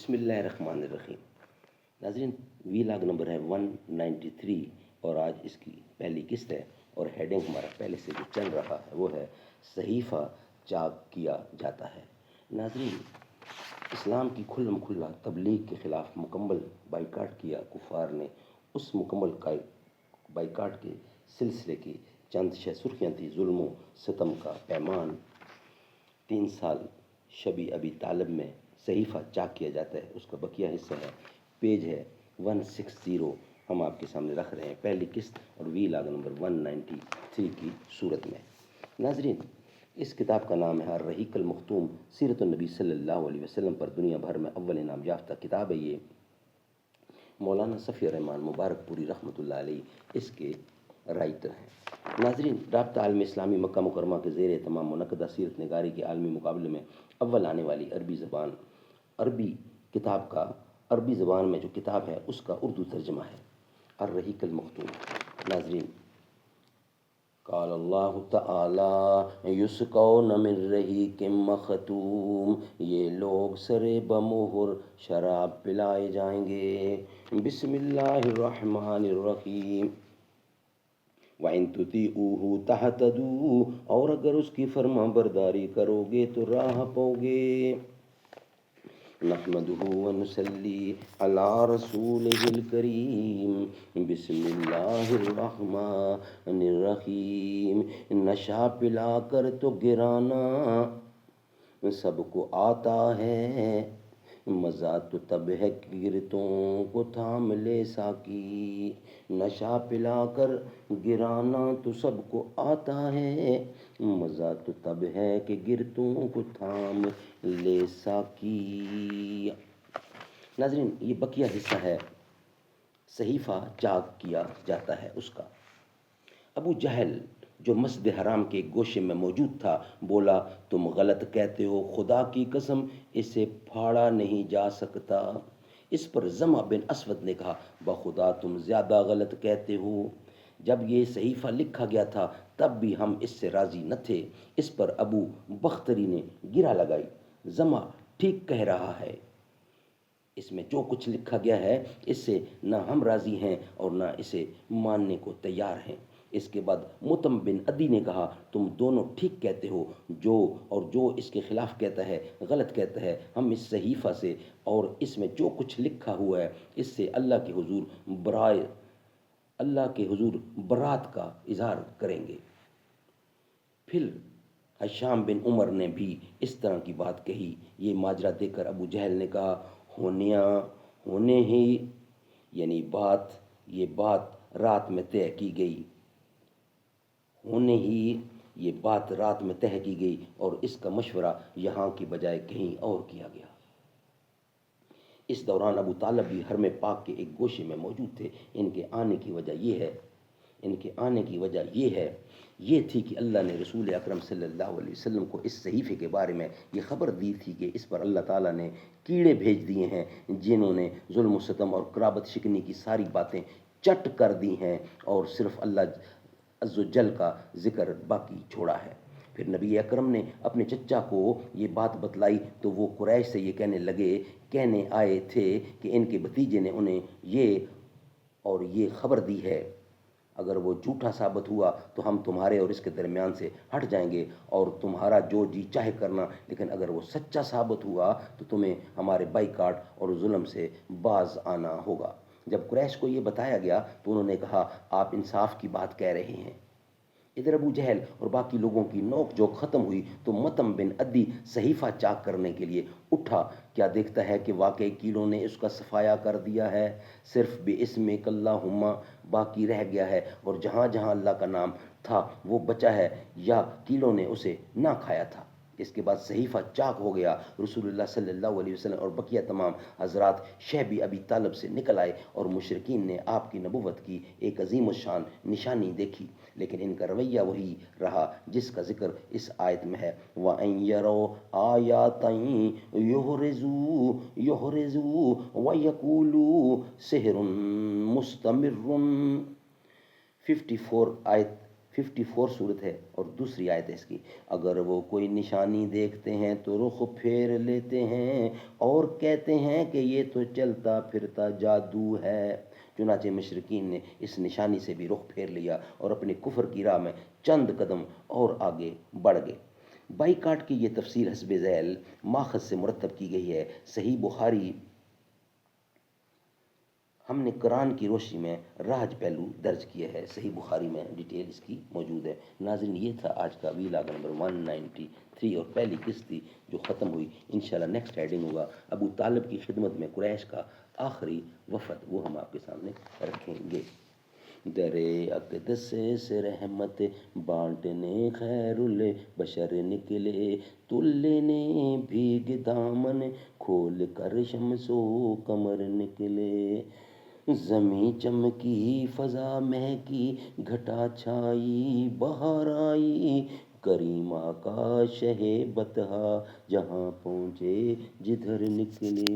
بسم اللہ الرحمن الرحیم۔ ناظرین، وی لاگ نمبر ہے 193 اور آج اس کی پہلی قسط ہے اور ہیڈنگ ہمارا پہلے سے جو چل رہا ہے وہ ہے صحیفہ چاک کیا جاتا ہے۔ ناظرین، اسلام کی کھلم کھلا تبلیغ کے خلاف مکمل بائیکاٹ کیا کفار نے۔ اس مکمل بائیکاٹ کے سلسلے کی چند سرخیاں تھیں: ظلم و ستم کا پیمان، 3 سال شبی ابی طالب میں صحیفہ چاک کیا جاتا ہے، اس کا بقیہ حصہ ہے، پیج ہے 160 ہم آپ کے سامنے رکھ رہے ہیں، پہلی قسط اور وی لاگ نمبر 193 کی صورت میں۔ ناظرین، اس کتاب کا نام ہے الرحیق المختوم، سیرت النبی صلی اللہ علیہ وسلم پر دنیا بھر میں اول انعام یافتہ کتاب ہے۔ یہ مولانا صفی الرحمان مبارک پوری رحمۃ اللہ علیہ اس کے رائٹر ہیں۔ ناظرین، رابطہ عالم اسلامی مکہ مکرمہ کے زیر اہتمام منعقدہ سیرت نگاری کے عالمی مقابلے میں اول آنے والی عربی کتاب کا عربی زبان میں جو کتاب ہے اس کا اردو ترجمہ ہے الرحیق المختوم۔ ناظرین، قال اللہ تعالی یسقون من رحیق مختوم، یہ لوگ سرے بمہر شراب پلائے جائیں گے۔ بسم اللہ الرحمن الرحیم۔ وَإِن تُطِيعُوهُ تَهْتَدُوا، اور اگر اس کی فرما برداری کرو گے تو راہ پاؤ گے۔ نحمدہ ونصلی علی رسولہ الکریم، بسم اللہ الرحمن الرحیم۔ نشہ پلا کر تو گرانا سب کو آتا ہے، مزہ تو تب ہے کہ گرتوں کو تھام لے ساکی۔ نشہ پلا کر گرانا تو سب کو آتا ہے، مزہ تو تب ہے کہ گرتوں کو تھام لے ساکی۔ ناظرین، یہ بقیہ حصہ ہے صحیفہ چاک کیا جاتا ہے اس کا۔ ابو جہل جو مسجد حرام کے گوشے میں موجود تھا بولا، تم غلط کہتے ہو، خدا کی قسم اسے پھاڑا نہیں جا سکتا۔ اس پر زمع بن اسود نے کہا، بخدا تم زیادہ غلط کہتے ہو، جب یہ صحیفہ لکھا گیا تھا تب بھی ہم اس سے راضی نہ تھے۔ اس پر ابو بختری نے گرہ لگائی، زمع ٹھیک کہہ رہا ہے، اس میں جو کچھ لکھا گیا ہے اس سے نہ ہم راضی ہیں اور نہ اسے ماننے کو تیار ہیں۔ اس کے بعد متم بن عدی نے کہا، تم دونوں ٹھیک کہتے ہو، جو اس کے خلاف کہتا ہے غلط کہتا ہے۔ ہم اس صحیفہ سے اور اس میں جو کچھ لکھا ہوا ہے اس سے اللہ کے حضور برات کا اظہار کریں گے۔ پھر ہشام بن عمر نے بھی اس طرح کی بات کہی۔ یہ ماجرا دیکھ کر ابو جہل نے کہا، ہونے ہی یعنی یہ بات رات میں طے کی گئی، ہونے ہی یہ بات رات میں طے کی گئی اور اس کا مشورہ یہاں کی بجائے کہیں اور کیا گیا۔ اس دوران ابو طالب بھی حرم پاک کے ایک گوشے میں موجود تھے۔ ان کے آنے کی وجہ یہ تھی کہ اللہ نے رسول اکرم صلی اللہ علیہ وسلم کو اس صحیفے کے بارے میں یہ خبر دی تھی کہ اس پر اللہ تعالیٰ نے کیڑے بھیج دیے ہیں جنہوں نے ظلم و ستم اور قرابت شکنی کی ساری باتیں چٹ کر دی ہیں اور صرف اللہ عز و جل کا ذکر باقی چھوڑا ہے۔ پھر نبی اکرم نے اپنے چچا کو یہ بات بتلائی تو وہ قریش سے یہ کہنے آئے تھے کہ ان کے بھتیجے نے انہیں یہ خبر دی ہے، اگر وہ جھوٹا ثابت ہوا تو ہم تمہارے اور اس کے درمیان سے ہٹ جائیں گے اور تمہارا جو جی چاہے کرنا، لیکن اگر وہ سچا ثابت ہوا تو تمہیں ہمارے بائیکاٹ اور ظلم سے باز آنا ہوگا۔ جب قریش کو یہ بتایا گیا تو انہوں نے کہا، آپ انصاف کی بات کہہ رہے ہیں۔ ادھر ابو جہل اور باقی لوگوں کی نوک جھوک ختم ہوئی تو متم بن عدی صحیفہ چاک کرنے کے لیے اٹھا۔ کیا دیکھتا ہے کہ واقعی کیلوں نے اس کا صفایا کر دیا ہے، صرف بِاسْمِکَ اللہم باقی رہ گیا ہے اور جہاں جہاں اللہ کا نام تھا وہ بچا ہے یا کیلوں نے اسے نہ کھایا تھا۔ اس کے بعد صحیفہ چاک ہو گیا۔ رسول اللہ صلی اللہ علیہ وسلم اور بقیہ تمام حضرات شہبی ابی طالب سے نکل آئے اور مشرکین نے آپ کی نبوت کی ایک عظیم الشان نشانی دیکھی، لیکن ان کا رویہ وہی رہا جس کا ذکر اس آیت میں ہے، وَأَن يَرَوْا آيَاتٍ يُعْرِضُوا وَيَقُولُوا سِحْرٌ مُسْتَمِرٌّ۔ 54 54 صورت ہے اور دوسری آیت ہے اس کی، اگر وہ کوئی نشانی دیکھتے ہیں تو رخ پھیر لیتے ہیں اور کہتے ہیں کہ یہ تو چلتا پھرتا جادو ہے۔ چنانچہ مشرکین نے اس نشانی سے بھی رخ پھیر لیا اور اپنے کفر کی راہ میں چند قدم اور آگے بڑھ گئے۔ بائیکاٹ کی یہ تفصیل حسب ذیل ماخذ سے مرتب کی گئی ہے۔ صحیح بخاری ہم نے قرآن کی روشنی میں راج پہلو درج کیا ہے، صحیح بخاری میں ڈیٹیل اس کی موجود ہے۔ ناظرین یہ تھا آج کا ویلاگ نمبر 193 اور پہلی قسط تھی جو ختم ہوئی۔ انشاءاللہ نیکسٹ ہیڈنگ ہوگا ابو طالب کی خدمت میں قریش کا آخری وفد، وہ ہم آپ کے سامنے رکھیں گے۔ درے اقدس سے رحمت بانٹنے خیر البشر نکلے، تل لینے بھیگ دامن کھول کر شمس و قمر نکلے۔ زمیں چمکی فضا مہکی گھٹا چھائی بہار آئی، کریم آقا شہ بطحا جہاں پہنچے جدھر نکلے۔